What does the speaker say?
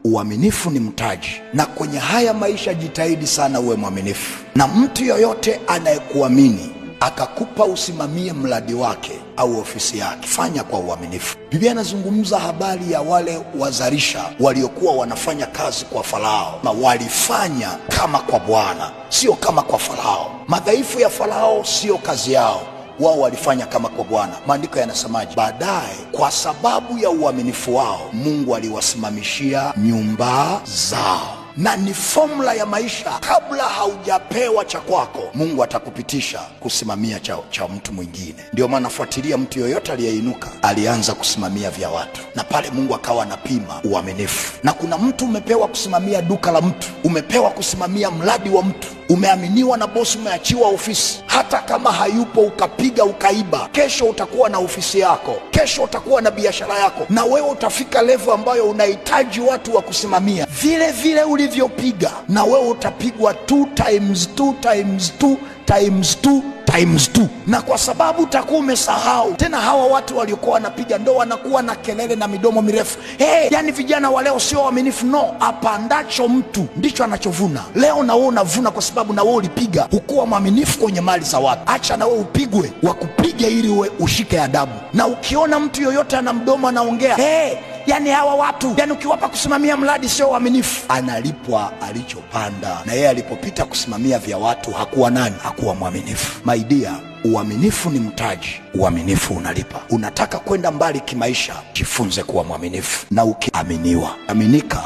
Uaminifu ni mtaji, na kwenye haya maisha jitahidi sana uwe mwaminifu. Na mtu yoyote anayekuamini akakupa usimamie mradi wake au ofisi yake, fanya kwa uaminifu. Biblia inazungumza habari ya wale wazalisha waliokuwa wanafanya kazi kwa Farao, na walifanya kama kwa Bwana, sio kama kwa Farao. Madhaifu ya Farao sio kazi yao, wao walifanya kama kwa Bwana. Maandiko yanasemaje? Baadaye kwa sababu ya uaminifu wao, Mungu aliwasimamishia nyumba zao. Na ni formula ya maisha. Kabla haujapewa cha kwako, Mungu atakupitisha kusimamia cha mtu mwingine. Ndio maana fuatilia, mtu yoyote aliyeinuka alianza kusimamia vya watu, na pale Mungu akawa anapima uaminifu. Na kuna mtu umepewa kusimamia duka la mtu, umepewa kusimamia mradi wa mtu, umeaminiwa na bosi, umeachiwa ofisi. Hata kama hayupo, ukapiga ukaiba, kesho utakuwa na ofisi yako, kesho utakuwa na biashara yako, na wewe utafika level ambayo unahitaji watu wa kusimamia. Vile vile ulivyopiga, na wewe utapigwa 2 times 2 times 2 times 2 times 2. Na kwa sababu utakuwa umesahau tena, hawa watu waliokuwa wanapiga ndo wanakuwa na kelele na midomo mirefu. Yani vijana wa leo sio waaminifu. No, apandacho mtu ndicho anachovuna. Leo na wewe unavuna kwa sababu na wewe ulipiga, hukuwa mwaminifu kwenye mali za watu. Acha na wewe upigwe, wakupige ili uwe ushike adabu. Na ukiona mtu yoyote ana mdomo anaongea, yani hawa watu, yani ukiwapa kusimamia mradi sio uaminifu. Analipwa alichopanda, na yeye alipopita kusimamia vya watu hakuwa nani? Hakuwa mwaminifu. My dear, uaminifu ni mtaji, uaminifu unalipa. Unataka kwenda mbali kimaisha, jifunze kuwa mwaminifu, na ukiaminiwa, aminika.